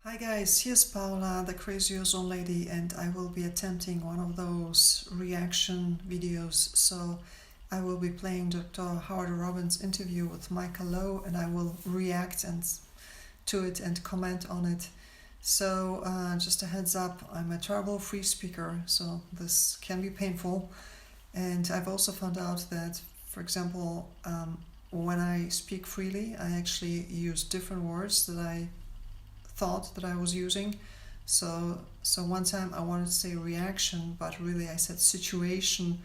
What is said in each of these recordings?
Hi guys, here's Paula, the crazy ozone lady, and I will be attempting one of those reaction videos. So I will be playing Dr. Howard Robbins' interview with Michael Lowe, and I will react to it and comment on it. So just a heads up, I'm a terrible free speaker, so this can be painful. And I've also found out that, for example, when I speak freely, I actually use different words that I thought that I was using. So one time I wanted to say reaction, but really I said situation,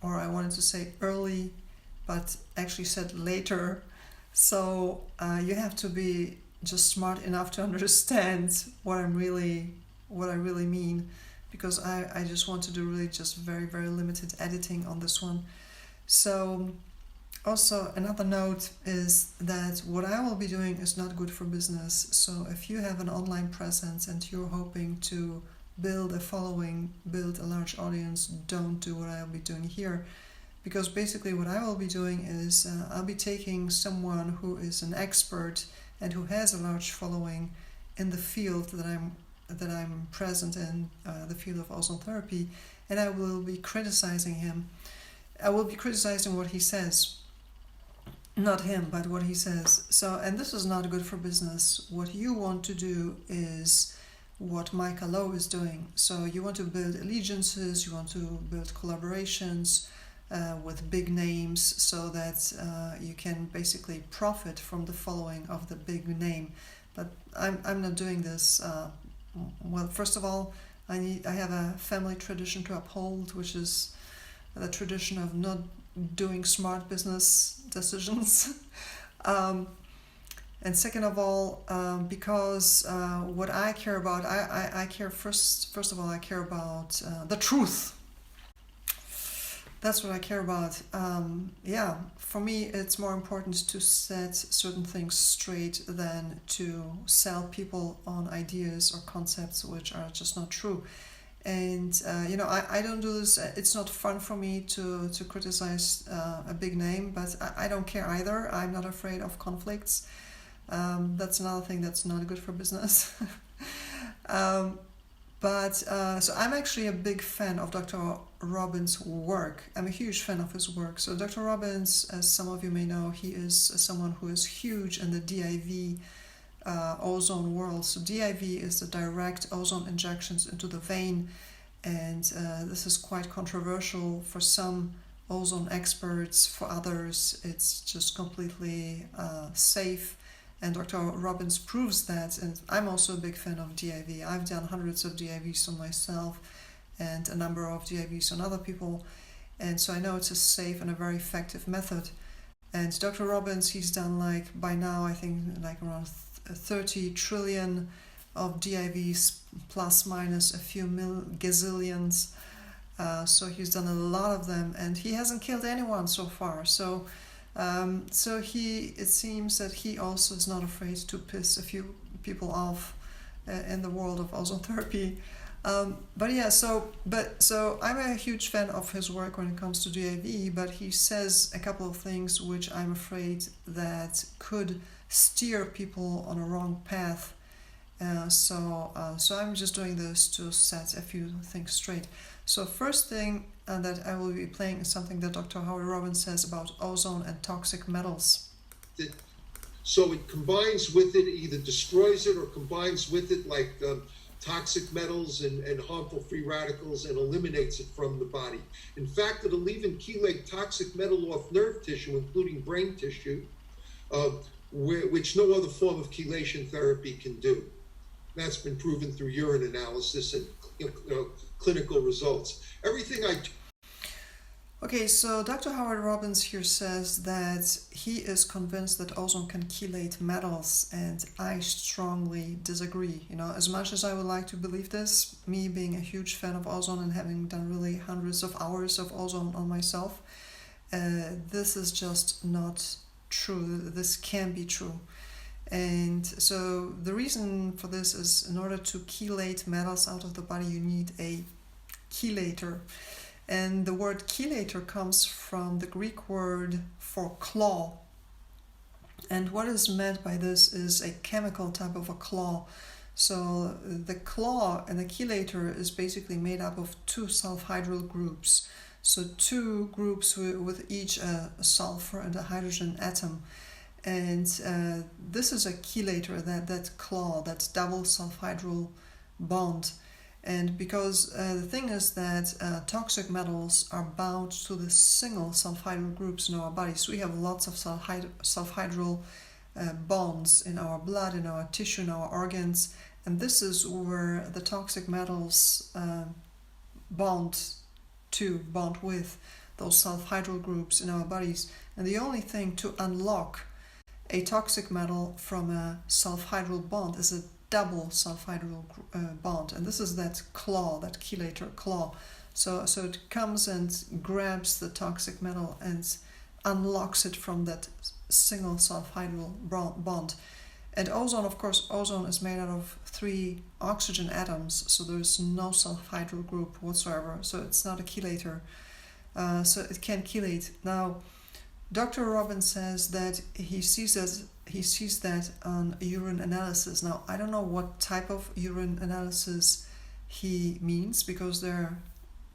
or I wanted to say early, but actually said later. So you have to be just smart enough to understand what I really mean, because I just want to do really just very, very limited editing on this one. So also, another note is that what I will be doing is not good for business. So if you have an online presence and you're hoping to build a following, build a large audience, don't do what I'll be doing here. Because basically what I will be doing is I'll be taking someone who is an expert and who has a large following in the field that I'm present in, the field of ozone therapy, and I will be criticizing him. I will be criticizing what he says. Not him, but what he says. So, and this is not good for business. What you want to do is what Michael Lowe is doing. So you want to build allegiances, you want to build collaborations with big names, so that you can basically profit from the following of the big name. But I'm not doing this. Well, first of all, I have a family tradition to uphold, which is the tradition of not doing smart business decisions. And second of all, because what I care about, I care first of all, I care about the truth. That's what I care about. Yeah, for me, it's more important to set certain things straight than to sell people on ideas or concepts which are just not true. And I don't do this. It's not fun for me to criticize a big name, but I don't care either. I'm not afraid of conflicts. That's another thing that's not good for business. So I'm actually a big fan of Dr. Robbins' work. I'm a huge fan of his work. So Dr. Robbins, as some of you may know, he is someone who is huge in the DIV ozone world. So DIV is the direct ozone injections into the vein, and this is quite controversial for some ozone experts. For others, it's just completely safe, and Dr. Robbins proves that. And I'm also a big fan of DIV. I've done hundreds of DIVs on myself and a number of DIVs on other people, and so I know it's a safe and a very effective method. And Dr. Robbins, he's done by now I think around 30 trillion of DIVs, plus minus a few gazillions. So he's done a lot of them, and he hasn't killed anyone so far. So it seems that he also is not afraid to piss a few people off in the world of ozone therapy. So I'm a huge fan of his work when it comes to DIV, but he says a couple of things which I'm afraid that could steer people on a wrong path. So I'm just doing this to set a few things straight. So first thing that I will be playing is something that Dr. Howard Robbins says about ozone and toxic metals. So it combines with it, either destroys it or combines with it like toxic metals and harmful free radicals, and eliminates it from the body. In fact, it'll even chelate toxic metal off nerve tissue, including brain tissue, which no other form of chelation therapy can do. That's been proven through urine analysis and clinical results. Everything I Okay, so Dr. Howard Robbins here says that he is convinced that ozone can chelate metals, and I strongly disagree. As much as I would like to believe this, me being a huge fan of ozone and having done really hundreds of hours of ozone on myself, this is just not true. This can be true. And so the reason for this is, in order to chelate metals out of the body, you need a chelator. And the word chelator comes from the Greek word for claw. And what is meant by this is a chemical type of a claw. So the claw and the chelator is basically made up of two sulfhydryl groups. So two groups with each a sulfur and a hydrogen atom. And this is a chelator, that claw, that double sulfhydryl bond. And because the thing is that toxic metals are bound to the single sulfhydryl groups in our bodies. We have lots of sulfhydryl bonds in our blood, in our tissue, in our organs, and this is where the toxic metals bond with those sulfhydryl groups in our bodies. And the only thing to unlock a toxic metal from a sulfhydryl bond is a double sulfhydryl bond, and this is that claw, that chelator claw. So it comes and grabs the toxic metal and unlocks it from that single sulfhydryl bond. And ozone, of course, ozone is made out of 3 oxygen atoms, so there's no sulfhydryl group whatsoever, so it's not a chelator, so it can't chelate. Now, Dr. Robbins says that he sees that on urine analysis. Now, I don't know what type of urine analysis he means, because there are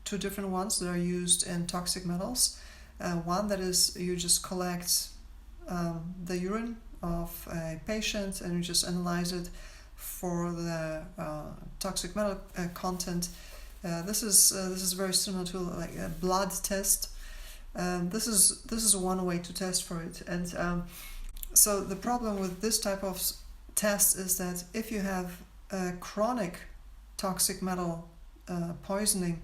2 different ones that are used in toxic metals. One that is, you just collect the urine of a patient and you just analyze it for the toxic metal content. This is very similar to like a blood test. This is one way to test for it, and so the problem with this type of test is that if you have chronic toxic metal poisoning,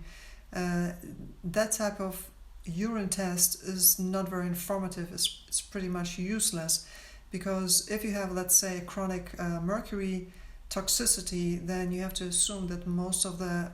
that type of urine test is not very informative. It's pretty much useless, because if you have, let's say, chronic mercury toxicity, then you have to assume that most of the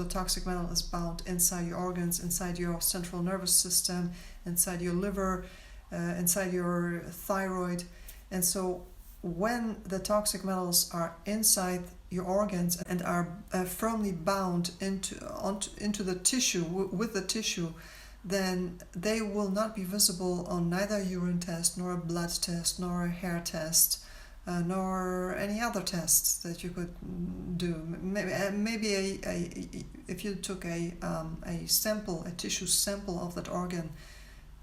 toxic metal is bound inside your organs, inside your central nervous system, inside your liver, inside your thyroid. And so when the toxic metals are inside your organs and are firmly bound into the tissue, with the tissue, then they will not be visible on neither a urine test, nor a blood test, nor a hair test, nor any other tests that you could do. Maybe if you took a sample, a tissue sample of that organ,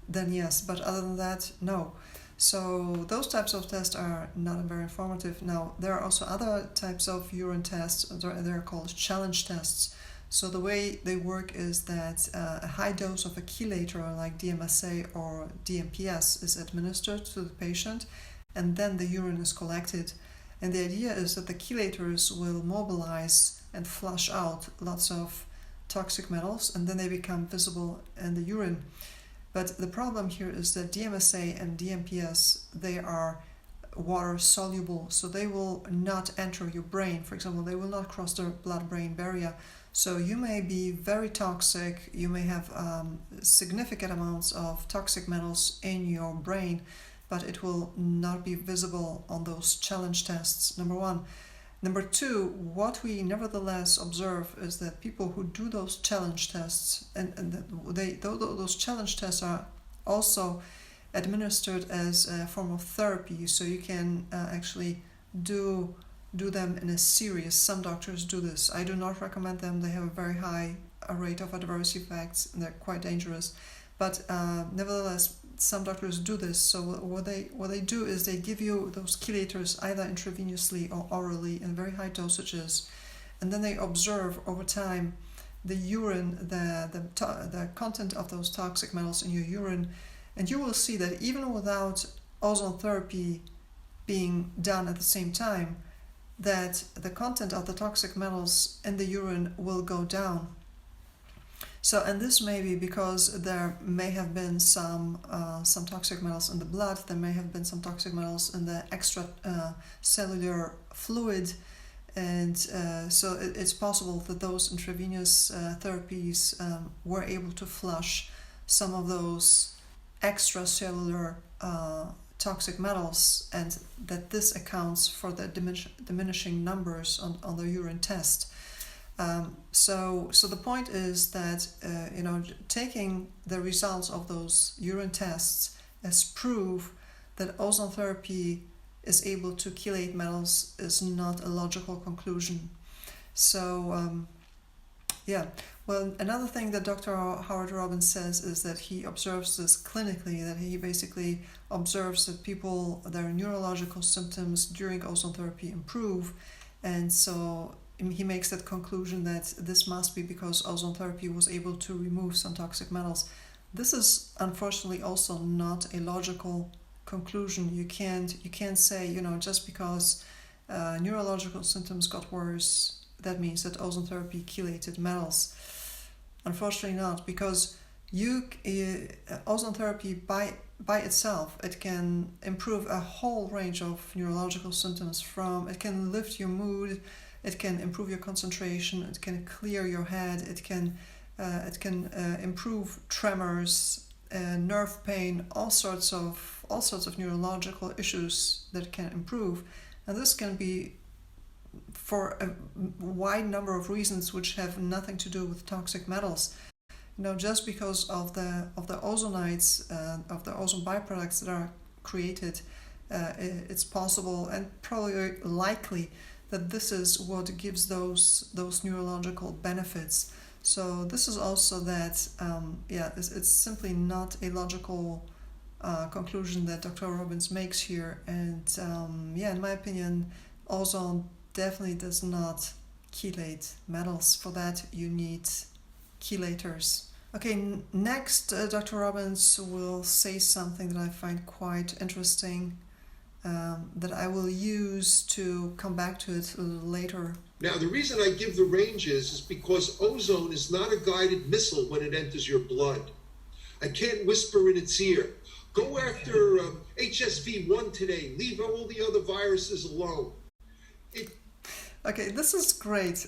then yes, but other than that, no. So those types of tests are not very informative. Now, there are also other types of urine tests. They're called challenge tests. So the way they work is that a high dose of a chelator like DMSA or DMPS is administered to the patient, and then the urine is collected. And the idea is that the chelators will mobilize and flush out lots of toxic metals, and then they become visible in the urine. But the problem here is that DMSA and DMPS, they are water soluble, so they will not enter your brain. For example, they will not cross the blood-brain barrier. So you may be very toxic, you may have significant amounts of toxic metals in your brain, but it will not be visible on those challenge tests, number one. Number two, what we nevertheless observe is that people who do those challenge tests, and those challenge tests are also administered as a form of therapy, so you can actually do them in a series. Some doctors do this. I do not recommend them. They have a very high rate of adverse effects and they're quite dangerous. But nevertheless, some doctors do this. So what they do is they give you those chelators either intravenously or orally in very high dosages, and then they observe over time the urine, the content of those toxic metals in your urine, and you will see that even without ozone therapy being done at the same time, that the content of the toxic metals in the urine will go down. So, and this may be because there may have been some toxic metals in the blood, there may have been some toxic metals in the extracellular fluid, and so it's possible that those intravenous therapies were able to flush some of those extracellular toxic metals, and that this accounts for the diminishing numbers on the urine test. So the point is that taking the results of those urine tests as proof that ozone therapy is able to chelate metals is not a logical conclusion. So, yeah. Well, another thing that Dr. Howard Robbins says is that he observes this clinically, that he basically observes that people, their neurological symptoms during ozone therapy improve. And so he makes that conclusion that this must be because ozone therapy was able to remove some toxic metals. This is unfortunately also not a logical conclusion. You can't say, just because neurological symptoms got worse, that means that ozone therapy chelated metals. Unfortunately not, because ozone therapy by itself, it can improve a whole range of neurological symptoms. It can lift your mood, it can improve your concentration, it can clear your head, it can improve tremors, nerve pain, all sorts of neurological issues that can improve, and this can be for a wide number of reasons which have nothing to do with toxic metals. Just because of the ozonides, of the ozone byproducts that are created, it's possible and probably likely that this is what gives those neurological benefits. So this is also that, it's simply not a logical conclusion that Dr. Robbins makes here. And in my opinion, ozone definitely does not chelate metals. For that, you need chelators. Okay, next, Dr. Robbins will say something that I find quite interesting, that I will use to come back to it a little later. Now, the reason I give the ranges is because ozone is not a guided missile when it enters your blood. I can't whisper in its ear, go after HSV1 today, leave all the other viruses alone. Okay, this is great.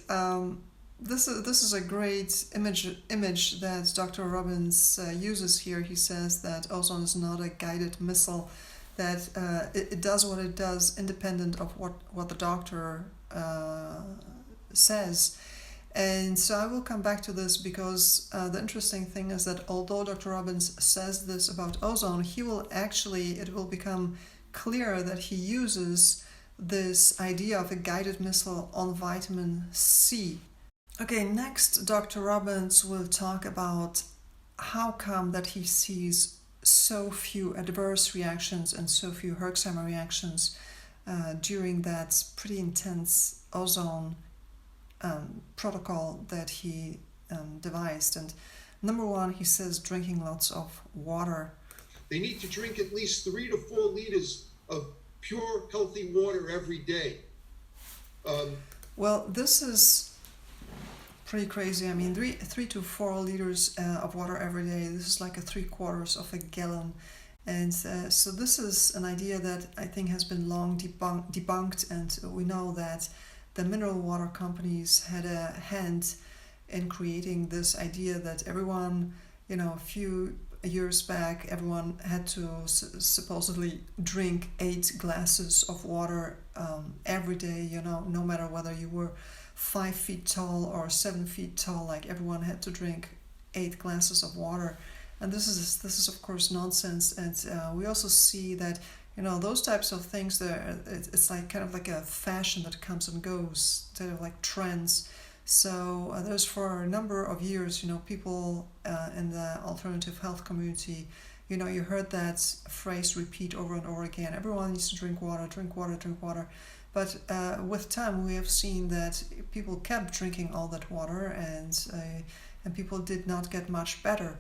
This is a great image that Dr. Robbins uses here. He says that ozone is not a guided missile, that it does what it does independent of what the doctor says. And so I will come back to this because the interesting thing is that although Dr. Robbins says this about ozone, it will become clear that he uses this idea of a guided missile on vitamin C. Okay, next Dr. Robbins will talk about how come that he sees so few adverse reactions and so few Herxheimer reactions during that pretty intense ozone protocol that he devised. And number one, he says drinking lots of water. They need to drink at least 3 to 4 liters of pure, healthy water every day. Well, this is pretty crazy. I mean, 3 to 4 liters of water every day. This is like a 3/4 of a gallon. And so this is an idea that I think has been long debunked, and we know that the mineral water companies had a hand in creating this idea that everyone, a few years back, everyone had to supposedly drink 8 glasses of water every day, no matter whether you were 5 feet tall or 7 feet tall, like everyone had to drink 8 glasses of water. And this is of course nonsense. And we also see that those types of things, it's like kind of like a fashion that comes and goes. They're like trends. So there's for a number of years, people in the alternative health community, you heard that phrase repeat over and over again. Everyone needs to drink water, drink water, drink water. But with time, we have seen that people kept drinking all that water, and people did not get much better.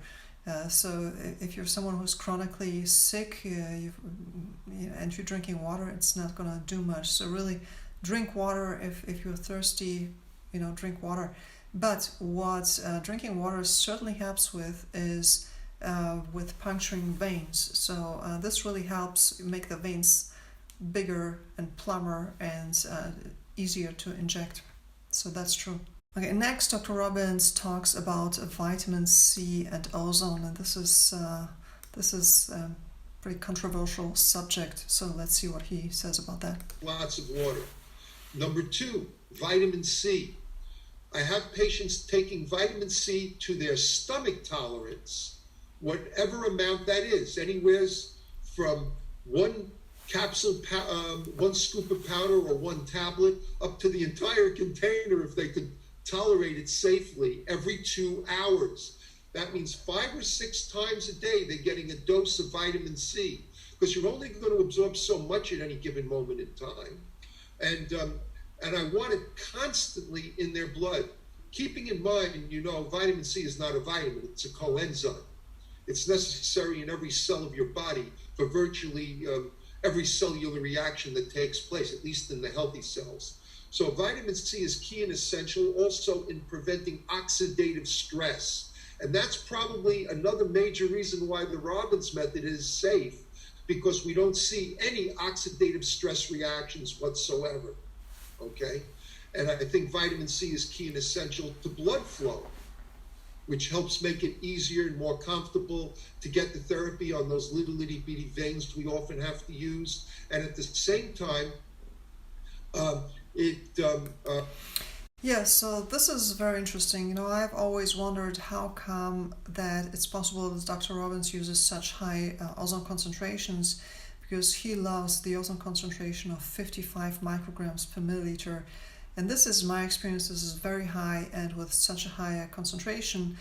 So if you're someone who's chronically sick and you're drinking water, it's not going to do much. So really, drink water. If you're thirsty, drink water. But what drinking water certainly helps with is with puncturing veins. So this really helps make the veins bigger and plumber and easier to inject. So that's true. Okay, next Dr. Robbins talks about vitamin C and ozone, and this is a pretty controversial subject. So let's see what he says about that. Lots of water. Number 2, vitamin C. I have patients taking vitamin C to their stomach tolerance, whatever amount that is, anywhere from 1 one scoop of powder or one tablet, up to the entire container if they could tolerate it safely every 2 hours. That means 5 or 6 times a day they're getting a dose of vitamin C, because you're only going to absorb so much at any given moment in time. And I want it constantly in their blood. Keeping in mind, vitamin C is not a vitamin, it's a coenzyme. It's necessary in every cell of your body for virtually every cellular reaction that takes place, at least in the healthy cells. So vitamin C is key and essential also in preventing oxidative stress. And that's probably another major reason why the Robbins method is safe, because we don't see any oxidative stress reactions whatsoever, okay? And I think vitamin C is key and essential to blood flow, which helps make it easier and more comfortable to get the therapy on those little itty bitty veins we often have to use. And at the same time, Yeah, so this is very interesting. I've always wondered how come that it's possible that Dr. Robbins uses such high ozone concentrations, because he loves the ozone concentration of 55 micrograms per milliliter. And this is my experience, this is very high, and with such a high concentration,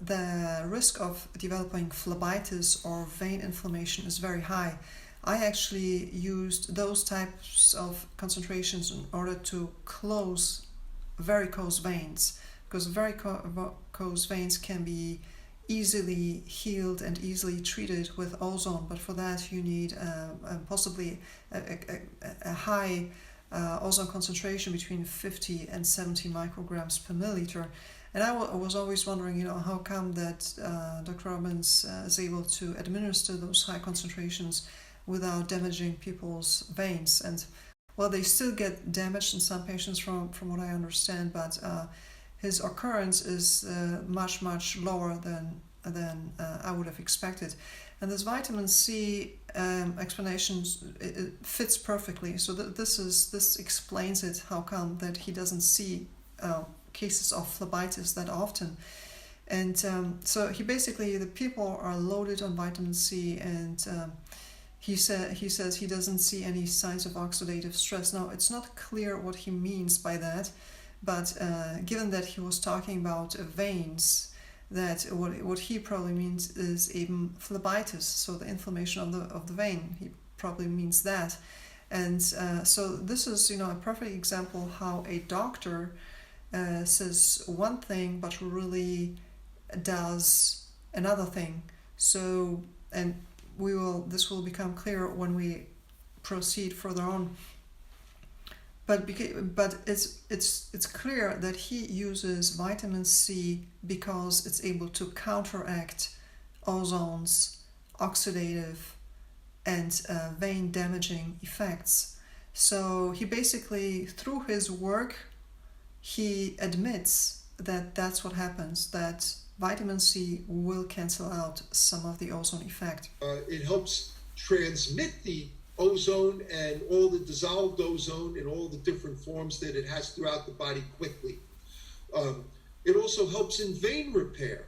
the risk of developing phlebitis or vein inflammation is very high. I actually used those types of concentrations in order to close varicose veins, because varicose veins can be easily healed and easily treated with ozone, but for that you need possibly a high ozone concentration between 50 and 70 micrograms per milliliter. And I was always wondering, how come that Dr. Robbins is able to administer those high concentrations without damaging people's veins. And well, they still get damaged in some patients from what I understand, but his occurrence is much lower than I would have expected. And this vitamin C explanation, it fits perfectly. So this explains it, how come that he doesn't see cases of phlebitis that often. And so he basically, the people are loaded on vitamin C, and he says he doesn't see any signs of oxidative stress. Now, it's not clear what he means by that, but given that he was talking about veins, that what he probably means is even phlebitis, so the inflammation of the vein. He probably means that. And so this is a perfect example how a doctor says one thing but really does another thing. So, and this will become clear when we proceed further on. But it's clear that he uses vitamin C because it's able to counteract ozone's oxidative and vein damaging effects. So he basically, through his work, he admits that that's what happens, that vitamin C will cancel out some of the ozone effect. It helps transmit the ozone and all the dissolved ozone in all the different forms that it has throughout the body quickly. It also helps in vein repair.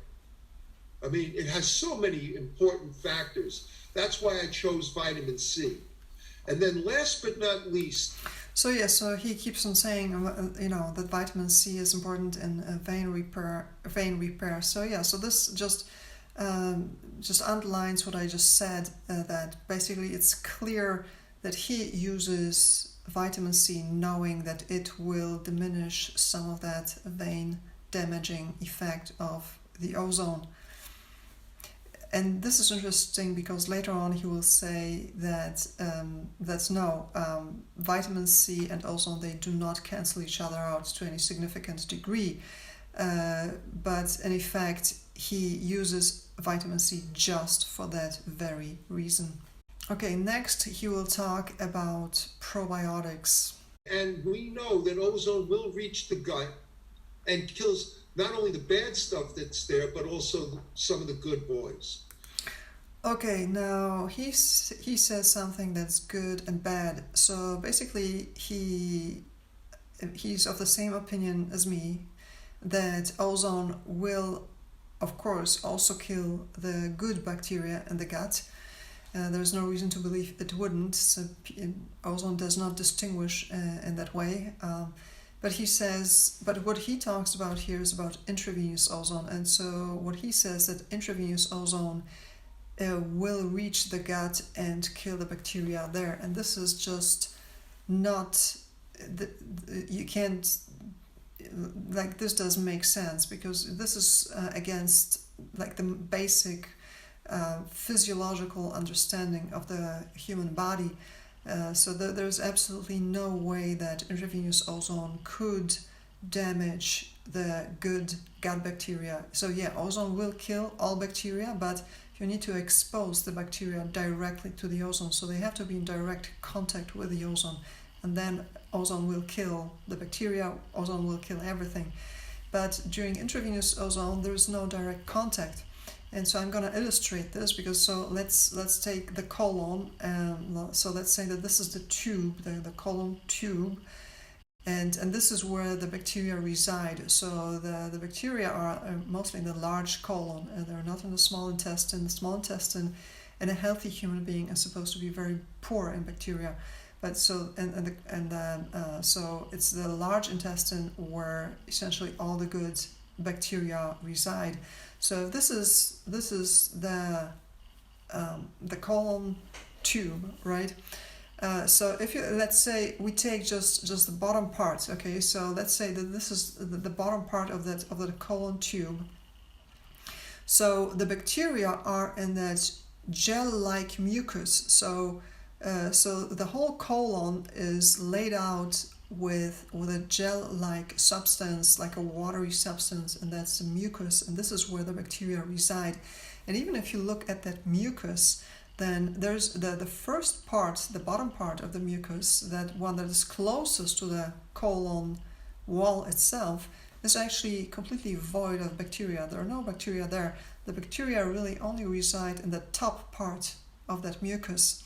I mean, it has so many important factors. That's why I chose vitamin C. And then last but not least... So he keeps on saying, that vitamin C is important in vein repair. So this just underlines what I just said, that basically it's clear that he uses vitamin C knowing that it will diminish some of that vein damaging effect of the ozone. And this is interesting because later on he will say that vitamin C and ozone, they do not cancel each other out to any significant degree. But in effect, he uses vitamin C just for that very reason. Okay, next he will talk about probiotics. And we know that ozone will reach the gut and kills not only the bad stuff that's there, but also some of the good boys. Okay, now he says something that's good and bad. So basically he's of the same opinion as me, that ozone will, of course, also kill the good bacteria in the gut. There's no reason to believe it wouldn't. So ozone does not distinguish in that way. But he says, but what he talks about here is about intravenous ozone. And so what he says that intravenous ozone will reach the gut and kill the bacteria there. And this is just not, you can't, like, this doesn't make sense, because this is against like the basic physiological understanding of the human body. So there's absolutely no way that intravenous ozone could damage the good gut bacteria. So yeah, ozone will kill all bacteria, but you need to expose the bacteria directly to the ozone. So they have to be in direct contact with the ozone. And then ozone will kill the bacteria, ozone will kill everything. But during intravenous ozone, there is no direct contact. And so I'm going to illustrate this, because so let's take the colon. So let's say that this is the tube, the colon tube, and this is where the bacteria reside. So the bacteria are mostly in the large colon, and they're not in the small intestine. The small intestine in a healthy human being is supposed to be very poor in bacteria. But so so it's the large intestine where essentially all the good bacteria reside. So this is the colon tube, right? So if you, let's say we take just the bottom part, okay? So let's say that this is the bottom part of the colon tube. So the bacteria are in that gel-like mucus. So the whole colon is laid out with a gel-like substance, like a watery substance, and that's the mucus, and this is where the bacteria reside. And even if you look at that mucus, then there's the first part, the bottom part of the mucus, that one that is closest to the colon wall itself, is actually completely void of bacteria. There are no bacteria there. The bacteria really only reside in the top part of that mucus.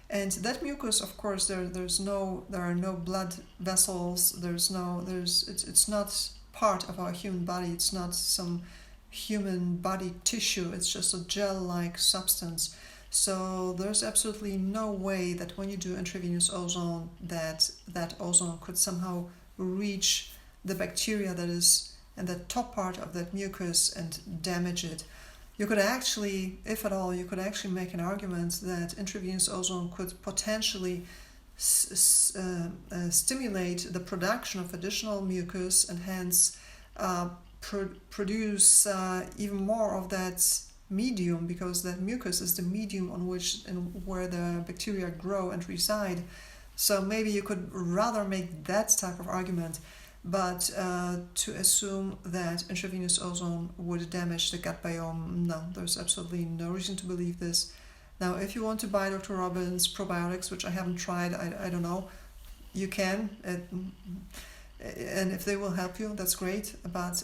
And that mucus, of course, there are no blood vessels. It's not part of our human body. It's not some human body tissue. It's just a gel-like substance. So there's absolutely no way that when you do intravenous ozone, that ozone could somehow reach the bacteria that is in the top part of that mucus and damage it. You could actually, if at all, make an argument that intravenous ozone could potentially stimulate the production of additional mucus, and hence produce even more of that medium, because that mucus is the medium on which and where the bacteria grow and reside. So maybe you could rather make that type of argument. But to assume that intravenous ozone would damage the gut biome, no, there's absolutely no reason to believe this. Now, if you want to buy Dr. Robin's probiotics, which I haven't tried, I don't know, you can, and if they will help you, that's great. But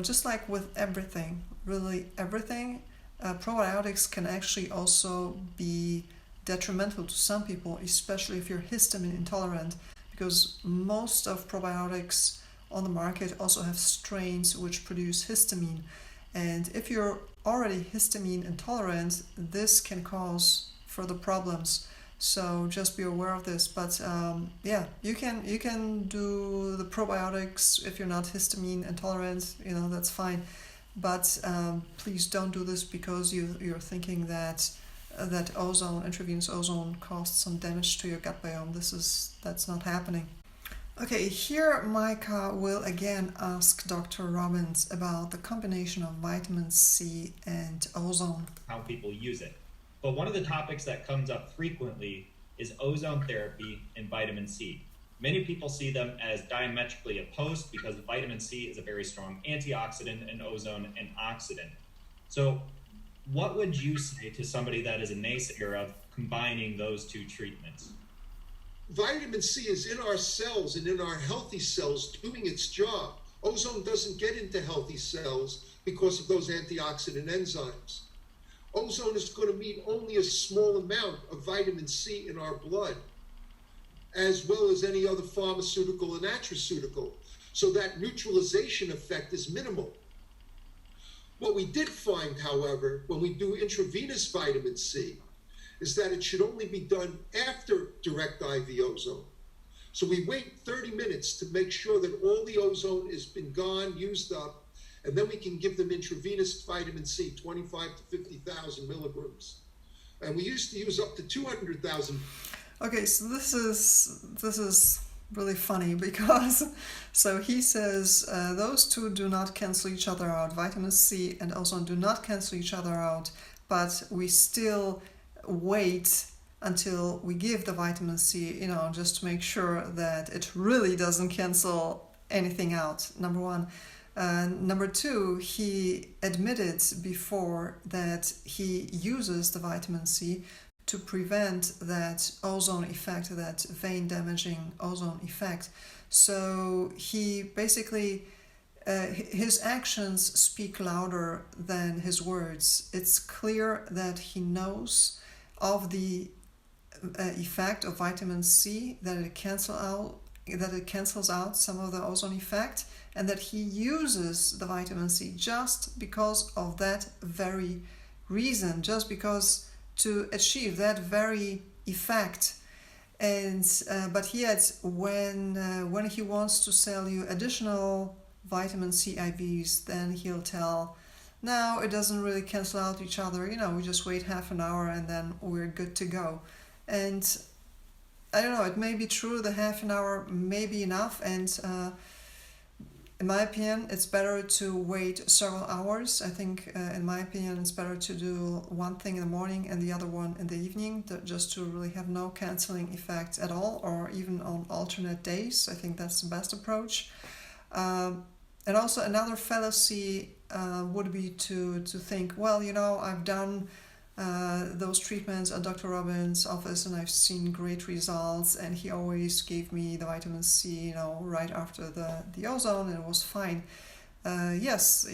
just like with everything, really everything, probiotics can actually also be detrimental to some people, especially if you're histamine intolerant, because most of probiotics on the market also have strains which produce histamine. And if you're already histamine intolerant, this can cause further problems. So just be aware of this. But you can do the probiotics if you're not histamine intolerant, that's fine. But please don't do this because you're thinking that intravenous ozone caused some damage to your gut biome. That's not happening. Okay, here Micah will again ask Dr. Robbins about the combination of vitamin C and ozone. How people use it. But one of the topics that comes up frequently is ozone therapy and vitamin C. Many people see them as diametrically opposed because vitamin C is a very strong antioxidant and ozone an oxidant. So what would you say to somebody that is a naysayer of combining those two treatments? Vitamin C is in our cells and in our healthy cells doing its job. Ozone doesn't get into healthy cells because of those antioxidant enzymes. Ozone is going to meet only a small amount of vitamin C in our blood, as well as any other pharmaceutical and nutraceutical. So that neutralization effect is minimal. What we did find, however, when we do intravenous vitamin C, is that it should only be done after direct IV ozone. So we wait 30 minutes to make sure that all the ozone has been gone, used up, and then we can give them intravenous vitamin C, 25 to 50,000 milligrams. And we used to use up to 200,000. Okay, so this is really funny because so he says those two do not cancel each other out. Vitamin C and ozone do not cancel each other out, but we still wait until we give the vitamin C, just to make sure that it really doesn't cancel anything out, number one. Number two, he admitted before that he uses the vitamin C to prevent that ozone effect, that vein damaging ozone effect. So he basically, his actions speak louder than his words. It's clear that he knows of the effect of vitamin C, that it cancels out some of the ozone effect, and that he uses the vitamin C just because of that very reason, just because to achieve that very effect. And but yet when he wants to sell you additional vitamin C IVs, then he'll tell, no, it doesn't really cancel out each other, we just wait half an hour and then we're good to go. And I don't know, it may be true, the half an hour may be enough, and in my opinion, it's better to wait several hours. I think, in my opinion, it's better to do one thing in the morning and the other one in the evening, just to really have no canceling effect at all, or even on alternate days. I think that's the best approach. And also another fallacy would be to think, well, I've done those treatments at Dr. Robbins' office and I've seen great results, and he always gave me the vitamin C, right after the ozone, and it was fine. Yes,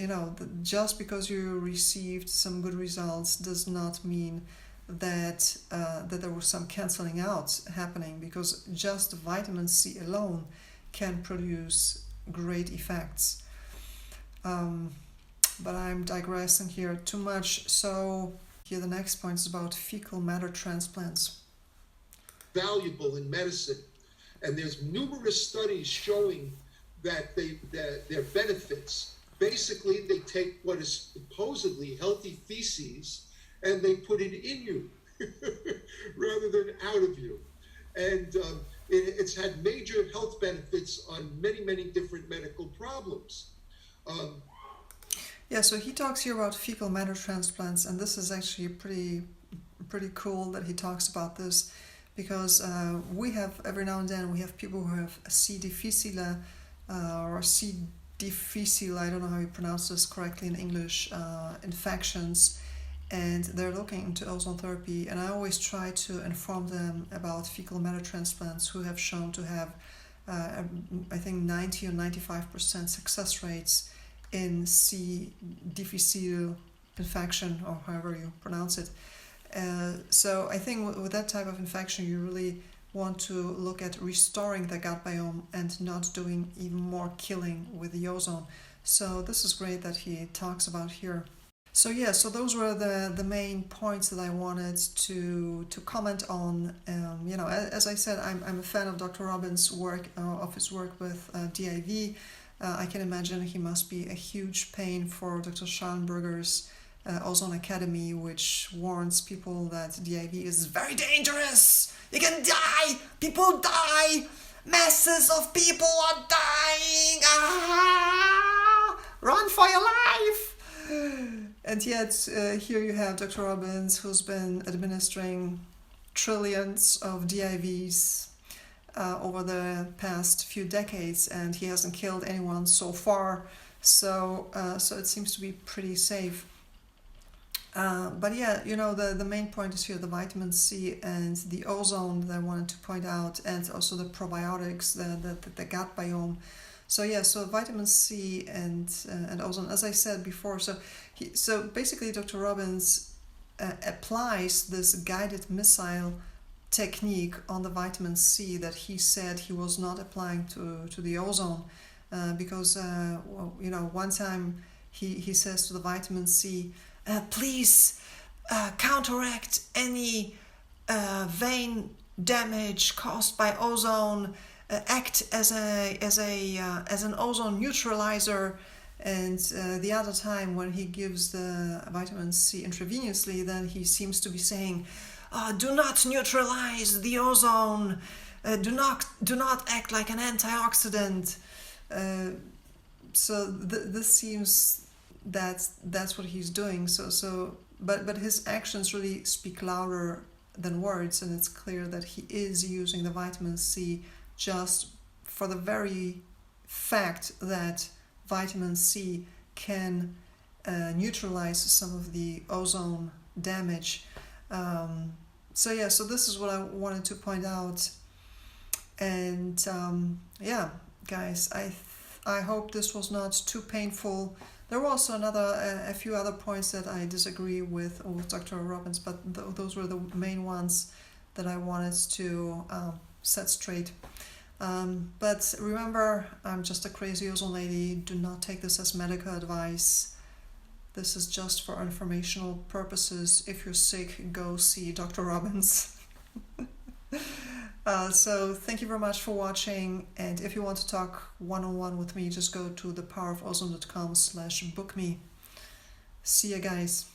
just because you received some good results does not mean that there was some canceling out happening, because just vitamin C alone can produce great effects. But I'm digressing here too much. So here the next point is about fecal matter transplants. Valuable in medicine, and there's numerous studies showing that their benefits. Basically, they take what is supposedly healthy feces and they put it in you rather than out of you. And it's had major health benefits on many different medical problems. So he talks here about fecal matter transplants, and this is actually pretty cool that he talks about this, because we have, every now and then, we have people who have C. difficile or C. difficile, I don't know how you pronounce this correctly in English, infections, and they're looking into ozone therapy, and I always try to inform them about fecal matter transplants, who have shown to have, I think, 90 or 95% success rates in C. difficile infection, or however you pronounce it. So I think with that type of infection, you really want to look at restoring the gut biome and not doing even more killing with the ozone. So this is great that he talks about here. So those were the main points that I wanted to comment on. As I said, I'm a fan of Dr. Robbins' work, of his work with DIV. I can imagine he must be a huge pain for Dr. Schallenberger's Ozone Academy, which warns people that DIV is very dangerous. You can die. People die. Masses of people are dying. Run for your life. And yet, here you have Dr. Robbins, who's been administering trillions of DIVs over the past few decades, and he hasn't killed anyone so far. So it seems to be pretty safe. But the main point is here the vitamin C and the ozone that I wanted to point out, and also the probiotics, the gut biome. So vitamin C and ozone, as I said before. So basically, Dr. Robbins applies this guided missile technique on the vitamin C that he said he was not applying to the ozone, because one time he says to the vitamin C, please counteract any vein damage caused by ozone act as an ozone neutralizer, and the other time when he gives the vitamin C intravenously, then he seems to be saying, do not neutralize the ozone, do not act like an antioxidant. So this seems that's what he's doing. But his actions really speak louder than words, and it's clear that he is using the vitamin C just for the very fact that vitamin C can neutralize some of the ozone damage. So this is what I wanted to point out, and guys, I hope this was not too painful. There were also a few other points that I disagree with Dr. Robbins, but those were the main ones that I wanted to set straight. But remember, I'm just a crazy ozone lady. Do not take this as medical advice. This is just for informational purposes. If you're sick, go see Dr. Robbins. So thank you very much for watching, and if you want to talk one-on-one with me, just go to thepowerofozone.com/book me. See you guys.